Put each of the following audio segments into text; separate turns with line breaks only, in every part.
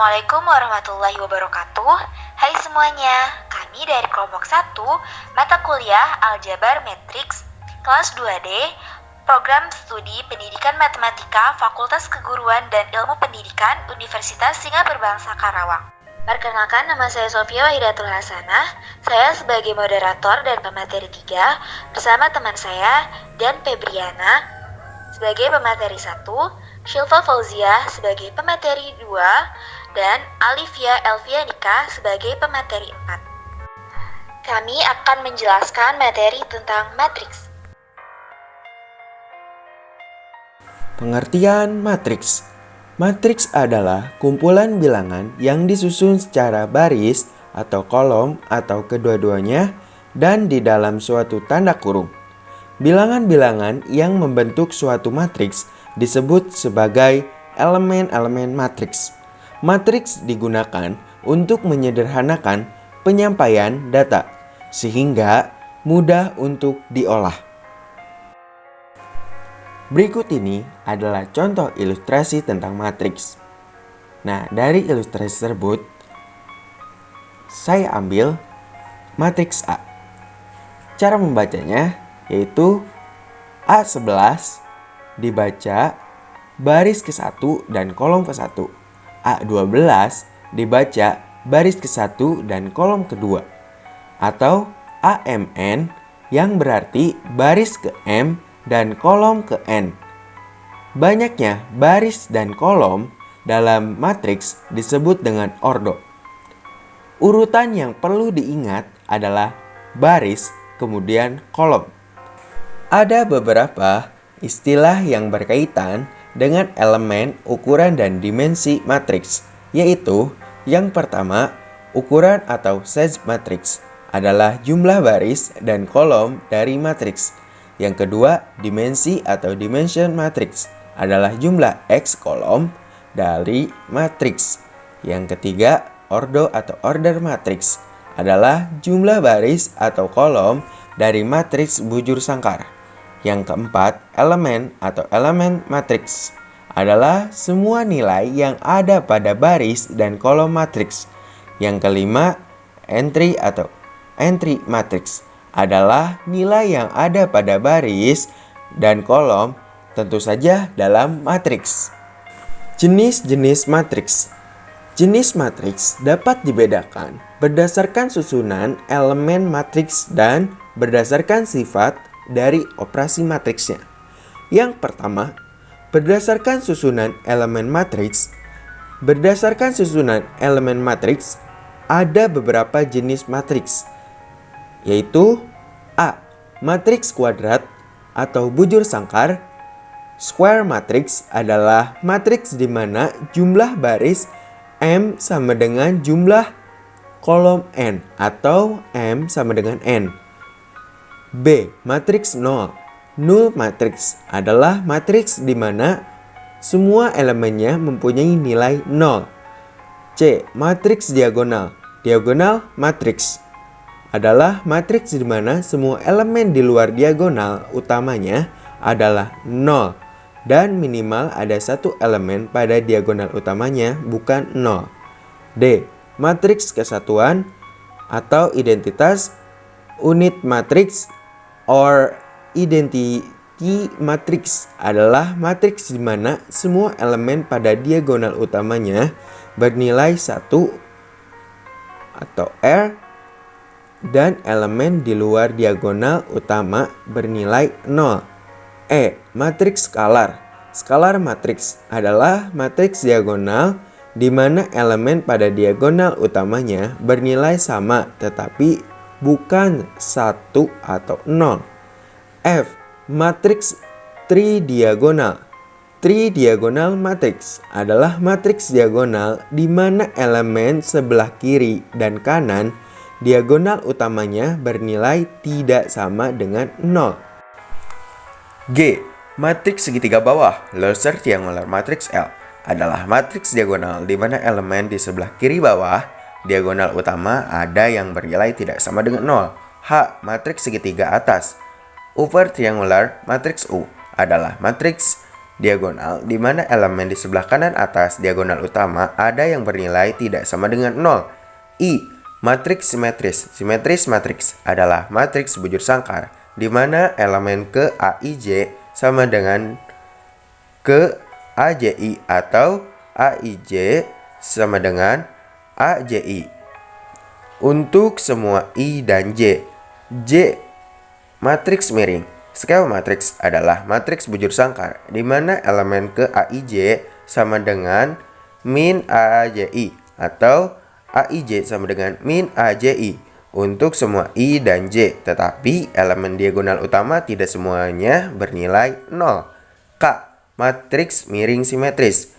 Assalamualaikum warahmatullahi wabarakatuh. Hai semuanya, kami dari kelompok 1, mata kuliah Aljabar Matriks, kelas 2D, program studi Pendidikan Matematika, Fakultas Keguruan dan Ilmu Pendidikan, Universitas Singapura Bangsa Karawang. Perkenalkan, nama saya Sofia Wahidatul Hasanah. Saya sebagai moderator dan pemateri 3 bersama teman saya Dan Febriana sebagai pemateri 1, Shilva Fauzia sebagai pemateri 2, dan Alivia Elvianika sebagai pemateri 4. Kami akan menjelaskan materi tentang matriks.
Pengertian matriks. Matriks adalah kumpulan bilangan yang disusun secara baris atau kolom atau kedua-duanya dan di dalam suatu tanda kurung. Bilangan-bilangan yang membentuk suatu matriks disebut sebagai elemen-elemen matriks. Matriks digunakan untuk menyederhanakan penyampaian data sehingga mudah untuk diolah. Berikut ini adalah contoh ilustrasi tentang matriks. Nah, dari ilustrasi tersebut saya ambil matriks A. Cara membacanya yaitu A11 dibaca baris ke-1 dan kolom ke-1. A12 dibaca baris ke-1 dan kolom ke-2. Atau AMN yang berarti baris ke-M dan kolom ke-N. Banyaknya baris dan kolom dalam matriks disebut dengan ordo. Urutan yang perlu diingat adalah baris kemudian kolom. Ada beberapa istilah yang berkaitan dengan elemen, ukuran, dan dimensi matriks, yaitu yang pertama, ukuran atau size matriks adalah jumlah baris dan kolom dari matriks. Yang kedua, dimensi atau dimension matriks adalah jumlah X kolom dari matriks. Yang ketiga, ordo atau order matriks adalah jumlah baris atau kolom dari matriks bujur sangkar. Yang keempat, elemen atau elemen matriks adalah semua nilai yang ada pada baris dan kolom matriks. Yang kelima, entry atau entry matriks adalah nilai yang ada pada baris dan kolom, tentu saja dalam matriks. Jenis-jenis matriks. Jenis matriks dapat dibedakan berdasarkan susunan elemen matriks dan berdasarkan sifat dari operasi matriksnya. Yang pertama, berdasarkan susunan elemen matriks. Berdasarkan susunan elemen matriks, ada beberapa jenis matriks, yaitu A. Matriks kuadrat atau bujur sangkar. Square matrix adalah matriks di mana jumlah baris M sama dengan jumlah kolom N atau M sama dengan N. B. Matriks nol. Null matrix adalah matriks di mana semua elemennya mempunyai nilai 0. C. Matriks diagonal. Diagonal matrix adalah matriks di mana semua elemen di luar diagonal utamanya adalah 0 dan minimal ada satu elemen pada diagonal utamanya bukan 0. D. Matriks kesatuan atau identitas. Unit matriks or identity matrix adalah matriks di mana semua elemen pada diagonal utamanya bernilai 1 atau R dan elemen di luar diagonal utama bernilai 0. E. Matriks skalar. Skalar matriks adalah matriks diagonal di mana elemen pada diagonal utamanya bernilai sama tetapi bukan 1 atau 0. F. Matriks tridiagonal. Tridiagonal matriks adalah matriks diagonal di mana elemen sebelah kiri dan kanan diagonal utamanya bernilai tidak sama dengan 0. G. Matriks segitiga bawah. Loser triangular matrix L adalah matriks diagonal di mana elemen di sebelah kiri bawah diagonal utama ada yang bernilai tidak sama dengan 0. H. Matriks segitiga atas. Over triangular matrix U adalah matriks diagonal di mana elemen di sebelah kanan atas diagonal utama ada yang bernilai tidak sama dengan 0. I. Matriks simetris. Simetris matriks adalah matriks bujur sangkar di mana elemen ke AIJ sama dengan ke AJI atau AIJ sama dengan AJI. Untuk semua I dan J. J. Matriks miring. Scale matriks adalah matriks bujur sangkar di mana elemen ke AIJ sama dengan min AJI atau AIJ sama dengan min AJI untuk semua I dan J, tetapi elemen diagonal utama tidak semuanya bernilai 0. K. Matriks miring simetris.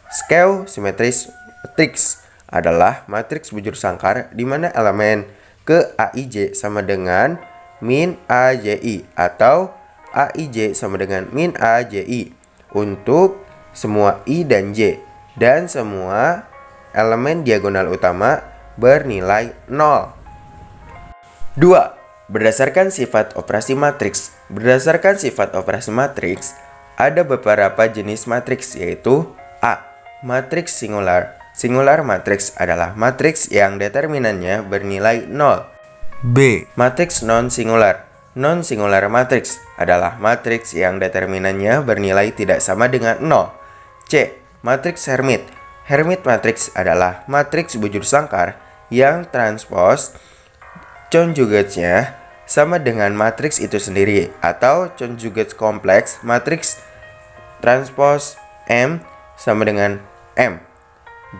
Scale simetris matriks adalah matriks bujur sangkar di mana elemen ke AIJ sama dengan min AJI atau AIJ sama dengan min AJI untuk semua I dan J, dan semua elemen diagonal utama bernilai 0. 2. Berdasarkan sifat operasi matriks. Berdasarkan sifat operasi matriks, ada beberapa jenis matriks yaitu A. Matriks singular. Singular matriks adalah matriks yang determinannya bernilai 0. B. Matriks non-singular. Non-singular matriks adalah matriks yang determinannya bernilai tidak sama dengan 0. C. Matriks Hermit. Hermit matriks adalah matriks bujur sangkar yang transpos conjugatnya sama dengan matriks itu sendiri atau conjugate kompleks matriks transpos M sama dengan M.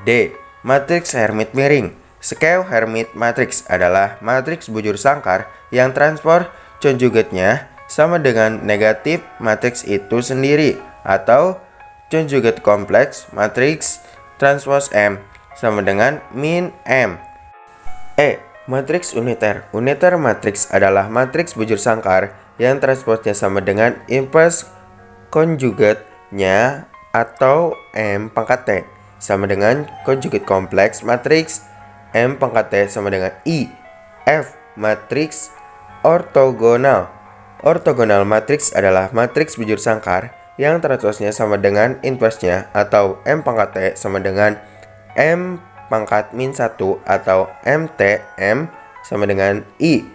D. Matriks Hermit miring. Scale Hermit matriks adalah matriks bujur sangkar yang transpor conjugatnya sama dengan negatif matriks itu sendiri atau conjugate kompleks matriks transpos M sama dengan min M. E. Matriks uniter. Uniter matriks adalah matriks bujur sangkar yang transposnya sama dengan inverse konjugatnya atau M pangkat T sama dengan conjugate kompleks matriks M pangkat T sama dengan I. F. Matriks ortogonal. Ortogonal matriks adalah matriks bujur sangkar yang transposnya sama dengan inverse-nya atau M pangkat T sama dengan M pangkat min 1 atau MTM sama dengan I.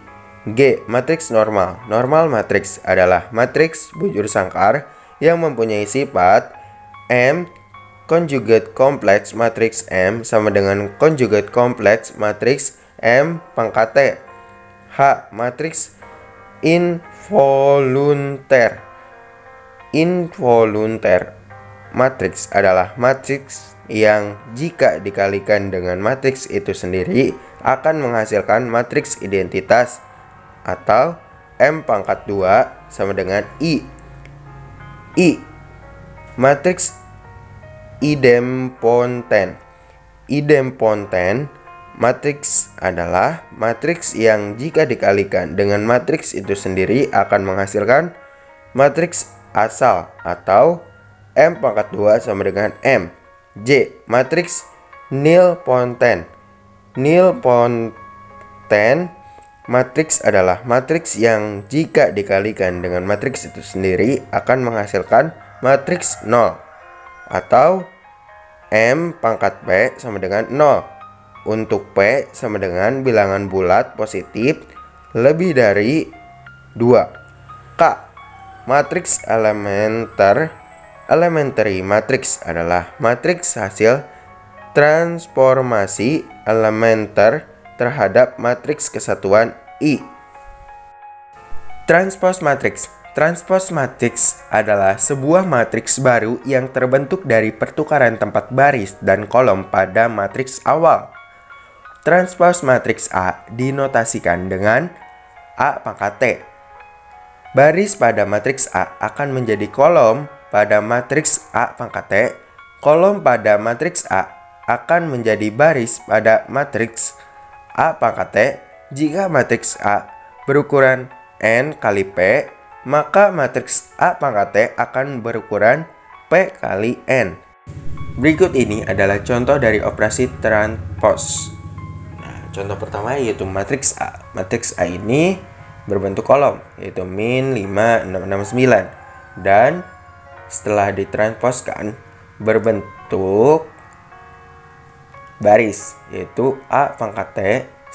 G. Matriks normal. Normal matriks adalah matriks bujur sangkar yang mempunyai sifat M conjugate kompleks matriks M sama dengan conjugate kompleks matriks M pangkat T. H. Matriks involunter. Involunter matriks adalah matriks yang jika dikalikan dengan matriks itu sendiri akan menghasilkan matriks identitas atau M pangkat 2 sama dengan I. I. Matriks idempotent. Idempotent matriks adalah matriks yang jika dikalikan dengan matriks itu sendiri akan menghasilkan matriks asal atau M pangkat 2 sama dengan M. J. Matriks nilpotent. Nilpotent matriks adalah matriks yang jika dikalikan dengan matriks itu sendiri akan menghasilkan matriks 0 atau M pangkat P sama dengan 0 untuk P sama dengan bilangan bulat positif lebih dari 2. K. Matriks elementer. Elementary matriks adalah matriks hasil transformasi elementer terhadap matriks kesatuan I. Transpose matriks. Transpose matriks adalah sebuah matriks baru yang terbentuk dari pertukaran tempat baris dan kolom pada matriks awal. Transpose matriks A dinotasikan dengan A pangkat T. Baris pada matriks A akan menjadi kolom pada matriks A pangkat T. Kolom pada matriks A akan menjadi baris pada matriks A pangkat T. Jika matriks A berukuran N kali P, maka matriks A pangkat T akan berukuran P kali N. Berikut ini adalah contoh dari operasi transpose. Nah, contoh pertama yaitu matriks A. Matriks A ini berbentuk kolom, yaitu min 5, 6, 6, 9. Dan setelah ditransposkan berbentuk baris, yaitu A pangkat T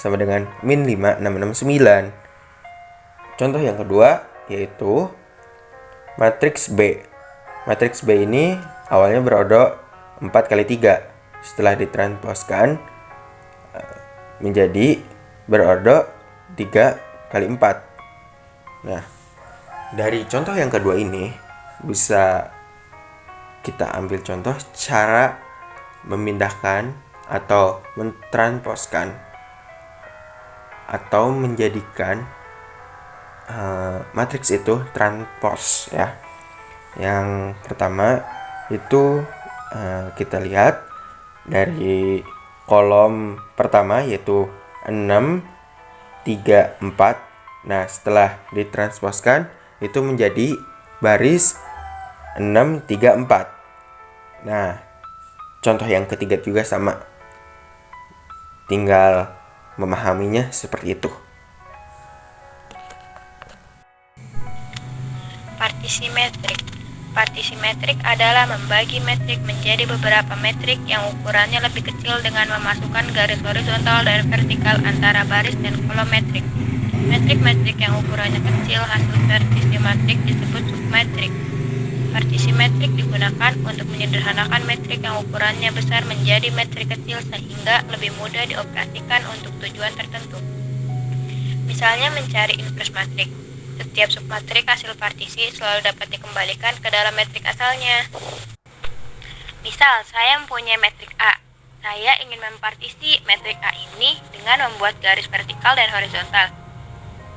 sama dengan min 5, 6, 6, 9. Contoh yang kedua yaitu matriks B. Matriks B ini awalnya berordo 4 kali 3. Setelah ditransposkan menjadi berordo 3 kali 4. Nah, dari contoh yang kedua ini bisa kita ambil contoh cara memindahkan atau mentransposkan atau menjadikan matriks itu transpos ya. Yang pertama itu kita lihat dari kolom pertama yaitu 6, 3, 4. Nah, setelah ditransposkan itu menjadi baris 6, 3, 4. Nah, contoh yang ketiga juga sama. Tinggal memahaminya seperti itu.
Partisi metrik. Partisi metrik adalah membagi metrik menjadi beberapa metrik yang ukurannya lebih kecil dengan memasukkan garis horizontal dan vertikal antara baris dan kolom metrik. Metrik-metrik yang ukurannya kecil hasil partisi metrik disebut submetrik. Partisi metrik digunakan untuk menyederhanakan metrik yang ukurannya besar menjadi metrik kecil sehingga lebih mudah dioperasikan untuk tujuan tertentu. Misalnya mencari inverse matrik. Setiap submatrik hasil partisi selalu dapat dikembalikan ke dalam metrik asalnya. Misal, saya mempunyai metrik A. Saya ingin mempartisi metrik A ini dengan membuat garis vertikal dan horizontal.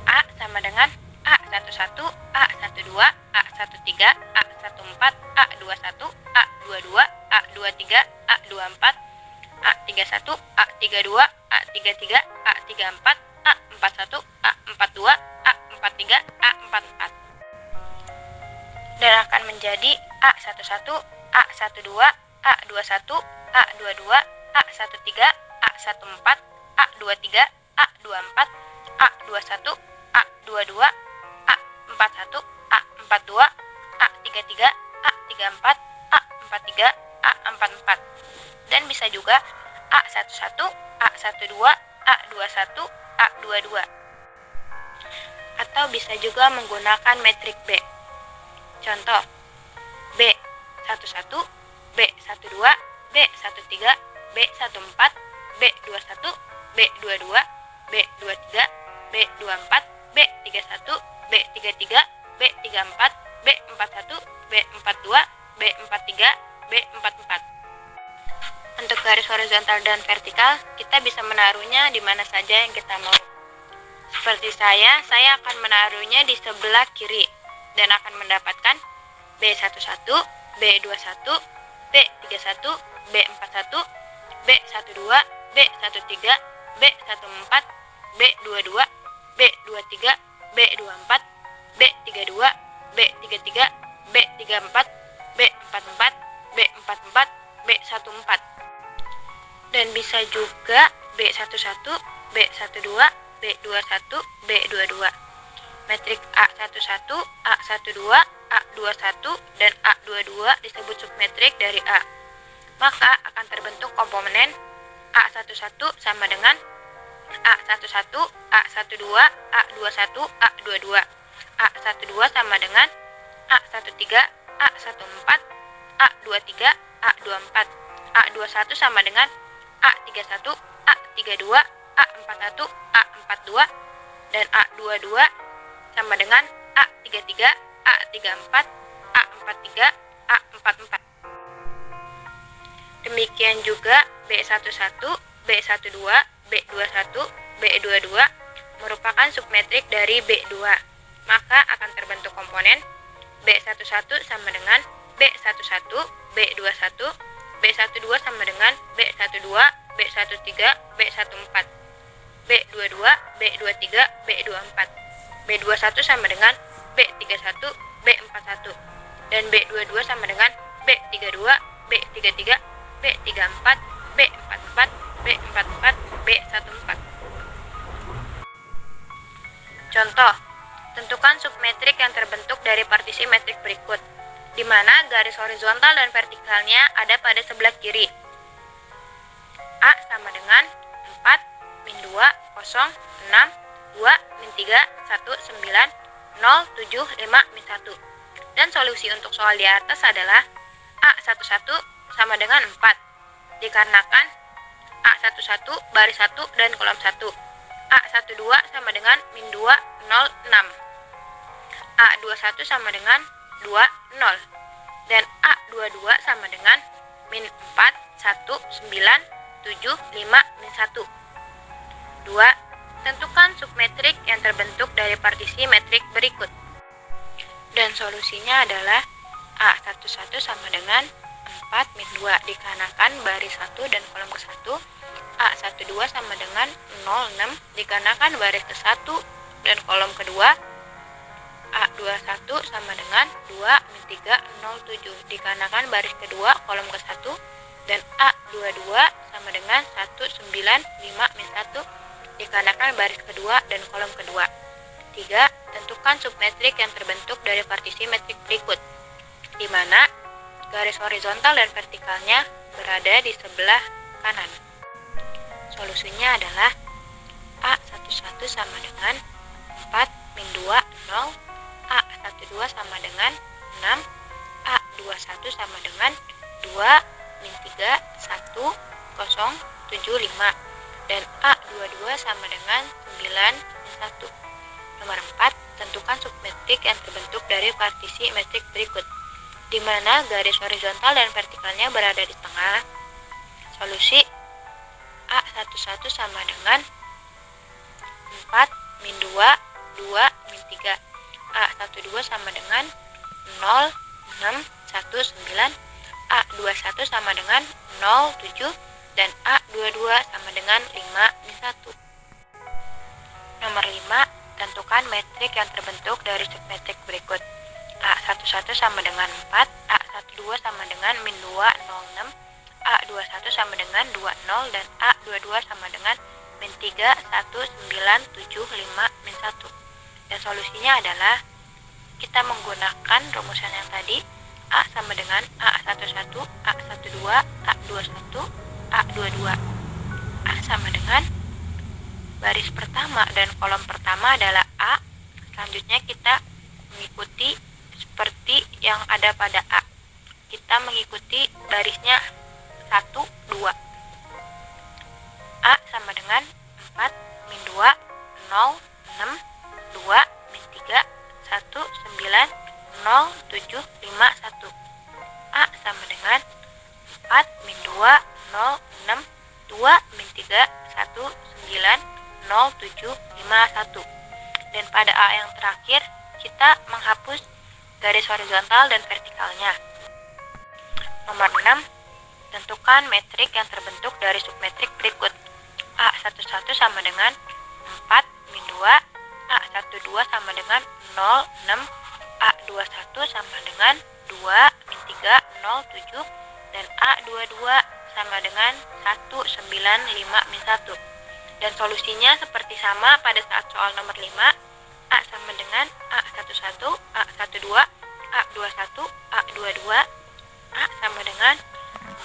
A sama dengan A11, A12, A13, A14, A21, A22, A23, A24, A31, A32, A33, A34, A41, A42, A43, A44. Dan akan menjadi A11, A12, A21, A22, A13, A14, A23, A24, A21, A22, A41, A42, A33, A34, A43, A44. Dan bisa juga A11, A12, A21, A22. Atau bisa juga menggunakan metrik B. Contoh, B11, B12, B13, B14, B21, B22, B23, B24, B31, B33, B34, B41, B42, B43, B44. Untuk garis horizontal dan vertikal, kita bisa menaruhnya di mana saja yang kita mau. Seperti saya akan menaruhnya di sebelah kiri dan akan mendapatkan B11, B21, B31, B41, B12, B13, B14, B22, B23, B24, B32, B33, B34, B44, B44, B14. Dan bisa juga B11, B12, B21, B22. Metrik A11, A12, A21, dan A22 disebut submetrik dari A. Maka akan terbentuk komponen A11 sama dengan A11, A12, A21, A22. A12 sama dengan A13, A14, A23, A24. A21 sama dengan A31, A32, A41, A42, dan A22 sama dengan A33, A34, A43, A44. Demikian juga B11, B12, B21, B22 merupakan submetrik dari B2. Maka akan terbentuk komponen B11 sama dengan B11, B21, B12 sama dengan B12, B13, B14, B22, B23, B24, B21 sama dengan B31, B41, dan B22 sama dengan B32, B33, B34, B44, B44, B14. Contoh, tentukan submetrik yang terbentuk dari partisi metrik berikut. di mana garis horizontal dan vertikalnya ada pada sebelah kiri. A sama dengan 4 min 2 0 6 2 min 3 1 9 0 7 5 min 1. Dan solusi untuk soal di atas adalah A11 sama dengan 4 dikarenakan A11 baris 1 dan kolom 1. A12 sama dengan min 2 0 6. A21 sama dengan 2 0. Dan A22 sama dengan min 4 1 9 7 5 min 1. 2. Tentukan submetrik yang terbentuk dari partisi metrik berikut. Dan solusinya adalah A11 sama dengan 4 min 2 dikarenakan baris 1 dan kolom ke-1. A12 sama dengan 06 dikarenakan baris ke-1 dan kolom kedua. A21 sama dengan 2 min 3 07 dikarenakan baris kedua kolom ke-1. Dan A22 sama dengan 195 min 1 dikarenakan baris kedua dan kolom kedua. 3. Tentukan submetrik yang terbentuk dari partisi metrik berikut, di mana garis horizontal dan vertikalnya berada di sebelah kanan. Solusinya adalah A11 sama dengan 4 min 2 0, A12 sama dengan 6, A21 sama dengan 2 min 3 1 0 7 5, dan A22 sama dengan 9 min 1. Nomor 4, tentukan submetrik yang terbentuk dari partisi metrik berikut, di mana garis horizontal dan vertikalnya berada di tengah. Solusi A11 sama dengan 4 min 2 2 min 3, A12 sama dengan 0 6 1 9, A21 sama dengan 0 7, dan A22 sama dengan 5 min 1. Nomor 5, tentukan metrik yang terbentuk dari submetrik berikut. A11 sama dengan 4, A12 sama dengan min 2 0 6, A21 sama dengan 2 0, dan A22 sama dengan min 3 1 9 7 5 min 1. Dan solusinya adalah kita menggunakan rumusan yang tadi. A sama dengan A11, A12, A21, A22. A sama dengan baris pertama dan kolom pertama adalah A. Selanjutnya kita mengikuti seperti yang ada pada A. Kita mengikuti barisnya 1, 2. A sama dengan 4 min 2 0 6 2 min 3 1 9 0 7 5 1. A sama dengan 4 min 2 0 6 2 min 3 1 9 07 5 1. Dan pada A yang terakhir kita menghapus garis horizontal dan vertikalnya. Nomor 6, tentukan metrik yang terbentuk dari submetrik berikut. A11 sama dengan 4 min 2, A12 sama dengan 0 6, A21 sama dengan 2 min 3 0 7, dan A22 sama dengan 1 9 5 min 1. Dan solusinya seperti sama pada saat soal nomor 5. A sama dengan A11, A12, A21, A22. A sama dengan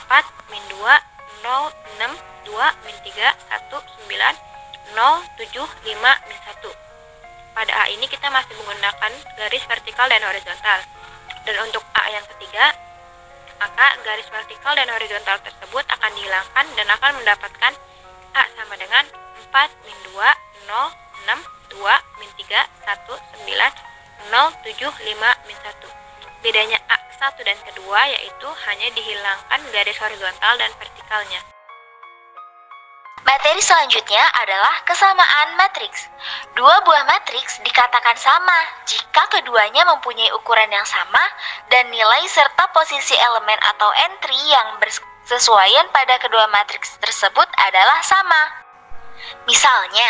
4 min 2 0 6 2 min 3 1 9 0 7 5 min 1. Pada A ini kita masih menggunakan garis vertikal dan horizontal. Dan untuk A yang ketiga, maka garis vertikal dan horizontal tersebut akan dihilangkan dan akan mendapatkan A sama dengan 4 min 2 0 6 2 min 3 1 9 0 7 5 min 1. Bedanya A1 dan kedua yaitu hanya dihilangkan garis horizontal dan vertikalnya.
Materi selanjutnya adalah kesamaan matriks. Dua buah matriks dikatakan sama jika keduanya mempunyai ukuran yang sama dan nilai serta posisi elemen atau entry yang bersesuaian pada kedua matriks tersebut adalah sama. Misalnya,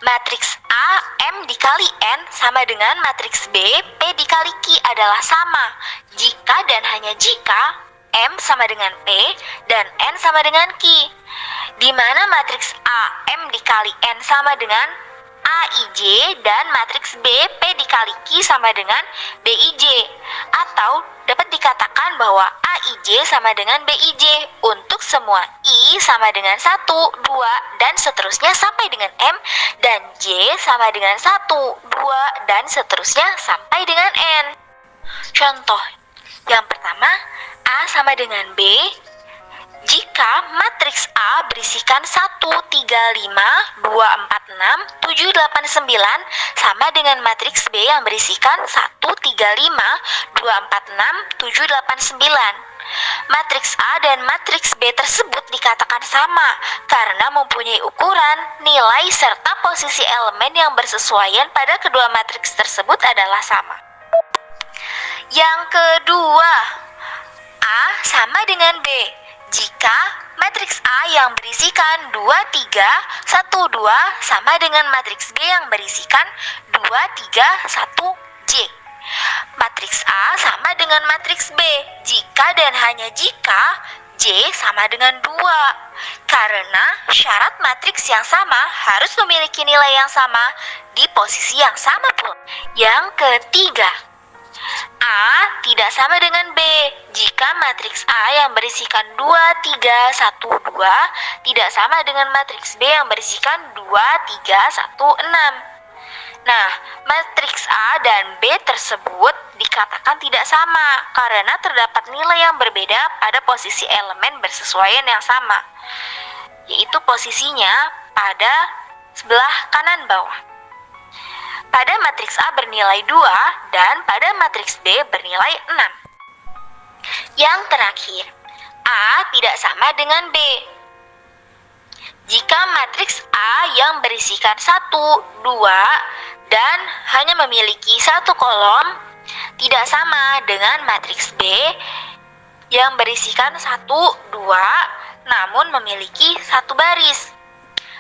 matriks A, M dikali N sama dengan matriks B, P dikali Q adalah sama jika dan hanya jika M sama dengan P dan N sama dengan Q. Di mana matriks A, M dikali N sama dengan AIJ dan matriks B P dikali Q sama dengan BIJ. Atau dapat dikatakan bahwa AIJ sama dengan BIJ untuk semua I sama dengan 1, 2, dan seterusnya sampai dengan M, dan J sama dengan 1, 2, dan seterusnya sampai dengan N. Contoh yang pertama, A sama dengan B jika matriks A berisikan 1, 3, 5, 2, 4, 6, 7, 8, 9 sama dengan matriks B yang berisikan 1, 3, 5, 2, 4, 6, 7, 8, 9. Matriks A dan matriks B tersebut dikatakan sama karena mempunyai ukuran, nilai, serta posisi elemen yang bersesuaian pada kedua matriks tersebut adalah sama. Yang kedua, A sama dengan B jika matriks A yang berisikan 2, 3, 1, 2 sama dengan matriks B yang berisikan 2, 3, 1, J. Matriks A sama dengan matriks B jika dan hanya jika J sama dengan 2. Karena syarat matriks yang sama harus memiliki nilai yang sama di posisi yang sama pula. Yang ketiga, A tidak sama dengan B jika matriks A yang berisikan 2, 3, 1, 2 tidak sama dengan matriks B yang berisikan 2, 3, 1, 6. Nah, matriks A dan B tersebut dikatakan tidak sama karena terdapat nilai yang berbeda pada posisi elemen bersesuaian yang sama, yaitu posisinya pada sebelah kanan bawah. Pada matriks A bernilai 2 dan pada matriks B bernilai 6. Yang terakhir, A tidak sama dengan B jika matriks A yang berisikan 1, 2, dan hanya memiliki satu kolom tidak sama dengan matriks B yang berisikan 1, 2, namun memiliki satu baris.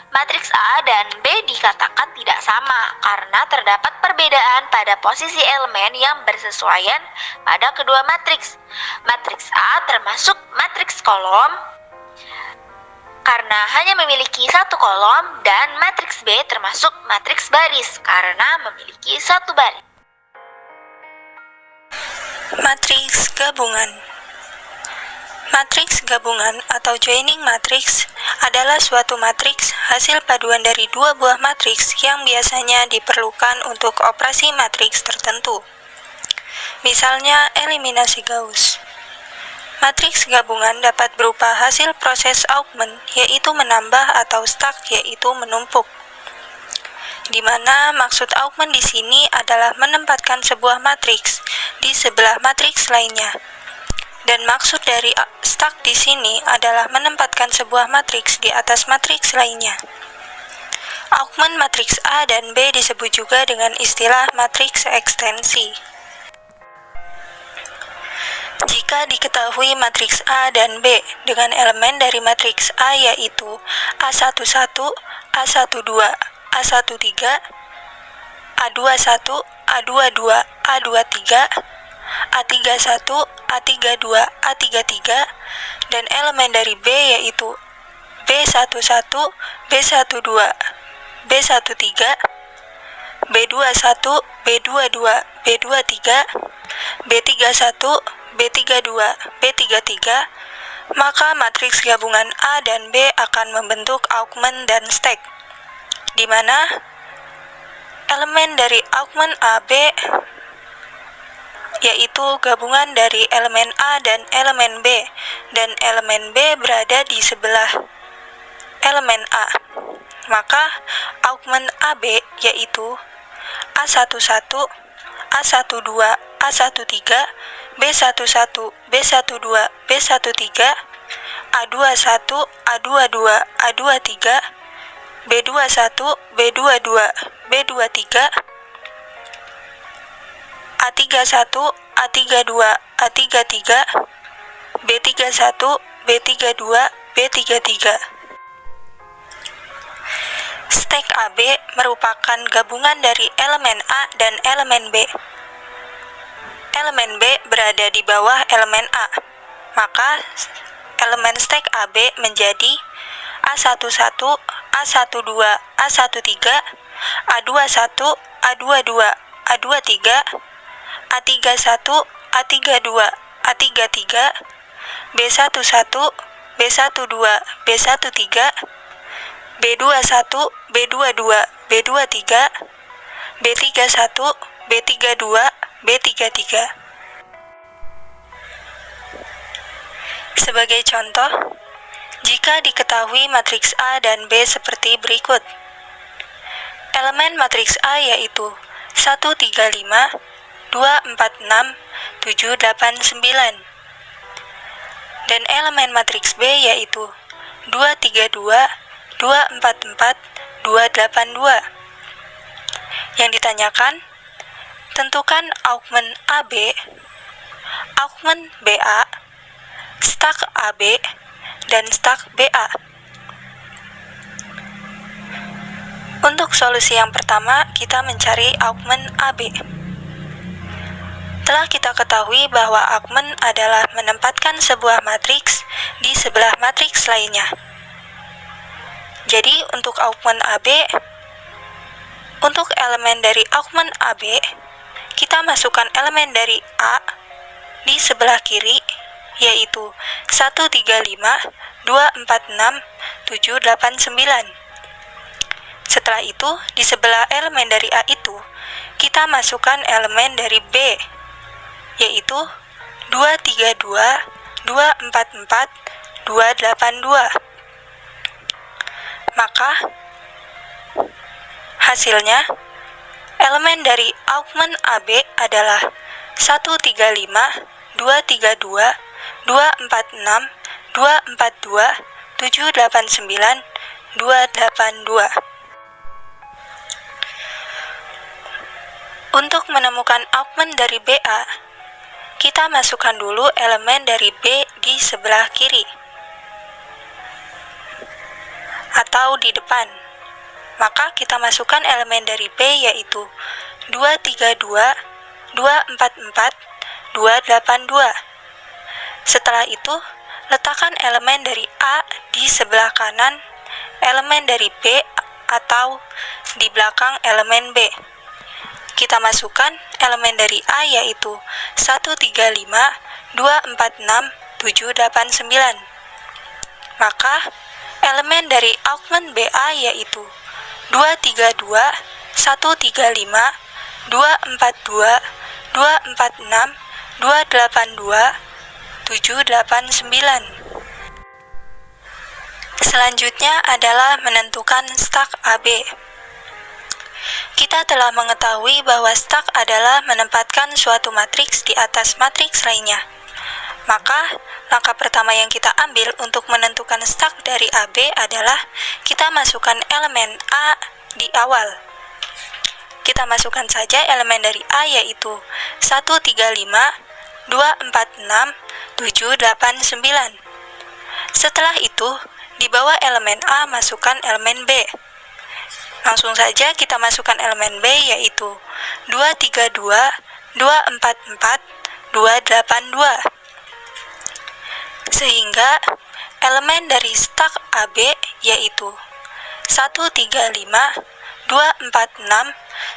Matriks A dan B dikatakan tidak sama karena terdapat perbedaan pada posisi elemen yang bersesuaian pada kedua matriks. Matriks A termasuk matriks kolom karena hanya memiliki satu kolom, dan matriks B termasuk matriks baris karena memiliki satu baris.
Matriks gabungan. Matriks gabungan atau joining matrix adalah suatu matriks hasil paduan dari dua buah matriks yang biasanya diperlukan untuk operasi matriks tertentu. Misalnya eliminasi Gauss. Matriks gabungan dapat berupa hasil proses augment, yaitu menambah, atau stack, yaitu menumpuk. Di mana maksud augment di sini adalah menempatkan sebuah matriks di sebelah matriks lainnya. Dan maksud dari stack di sini adalah menempatkan sebuah matriks di atas matriks lainnya. Augment matriks A dan B disebut juga dengan istilah matriks ekstensi. Jika diketahui matriks A dan B dengan elemen dari matriks A yaitu A11, A12, A13, A21, A22, A23, A31, A32, A33, dan elemen dari B yaitu B11, B12, B13, B21, B22, B23, B31, B32, B33, maka matriks gabungan A dan B akan membentuk augment dan stack, di mana elemen dari augment AB yaitu gabungan dari elemen A dan elemen B, dan elemen B berada di sebelah elemen A. Maka augment AB yaitu A11, A12, A13, B11, B12, B13, A21, A22, A23, B21, B22, B23, A31, A32, A33, B31, B32, B33. Stack AB merupakan gabungan dari elemen A dan elemen B. Elemen B berada di bawah elemen A, maka elemen stack AB menjadi A11, A12, A13, A21, A22, A23, A31, A32, A33, B11, B12, B13, B21, B22, B23, B31, B32, B33. Sebagai contoh, jika diketahui matriks A dan B seperti berikut. Elemen matriks A yaitu 135, 246, 789. Dan elemen matriks B yaitu 232, 244, 282. Yang ditanyakan, tentukan augmen AB, augmen BA, stak AB, dan stak BA. Untuk solusi yang pertama, kita mencari augmen AB. Telah kita ketahui bahwa augmen adalah menempatkan sebuah matriks di sebelah matriks lainnya. Jadi, untuk augmen AB, untuk elemen dari augmen AB, kita masukkan elemen dari A di sebelah kiri, yaitu 135, 246, 789. Setelah itu, di sebelah elemen dari A itu, kita masukkan elemen dari B, yaitu 232, 244, 282. Maka, hasilnya, elemen dari augmen AB adalah 135, 232, 246, 242, 789, 282. Untuk menemukan augmen dari BA, kita masukkan dulu elemen dari B di sebelah kiri atau di depan. Maka kita masukkan elemen dari B yaitu 232, 244, 282. Setelah itu, letakkan elemen dari A di sebelah kanan elemen dari B atau di belakang elemen B. Kita masukkan elemen dari A yaitu 135, 246, 789. Maka, elemen dari augmen BA yaitu 232, 135, 242, 246, 282, 789. Selanjutnya adalah menentukan stak AB. Kita telah mengetahui bahwa stak adalah menempatkan suatu matriks di atas matriks lainnya. Maka, langkah pertama yang kita ambil untuk menentukan stak dari AB adalah kita masukkan elemen A di awal. Kita masukkan saja elemen dari A yaitu 135, 246, 789. Setelah itu, di bawah elemen A masukkan elemen B. Langsung saja kita masukkan elemen B yaitu 232, 244, 282. Sehingga elemen dari stak AB yaitu 135, 246,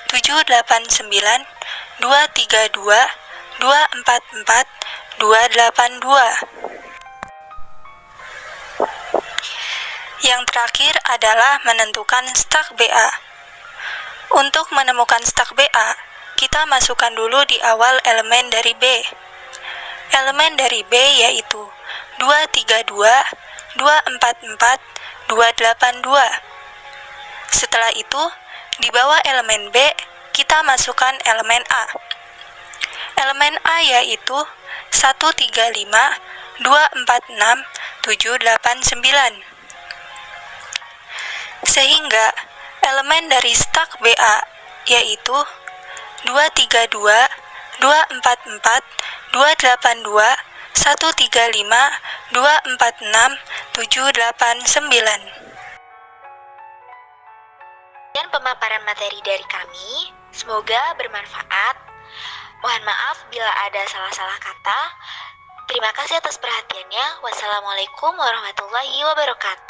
789, 232, 244, 282. Yang terakhir adalah menentukan stak BA. Untuk menemukan stak BA, kita masukkan dulu di awal elemen dari B. Elemen dari B yaitu 232, 244, 282. Setelah itu, di bawah elemen B, kita masukkan elemen A. Elemen A yaitu 135, 246, 789. Sehingga elemen dari stak BA yaitu 232, 244, 282, 135, 246, 789.
Dan pemaparan materi dari kami, semoga bermanfaat. Mohon maaf bila ada salah-salah kata. Terima kasih atas perhatiannya. Wassalamualaikum warahmatullahi wabarakatuh.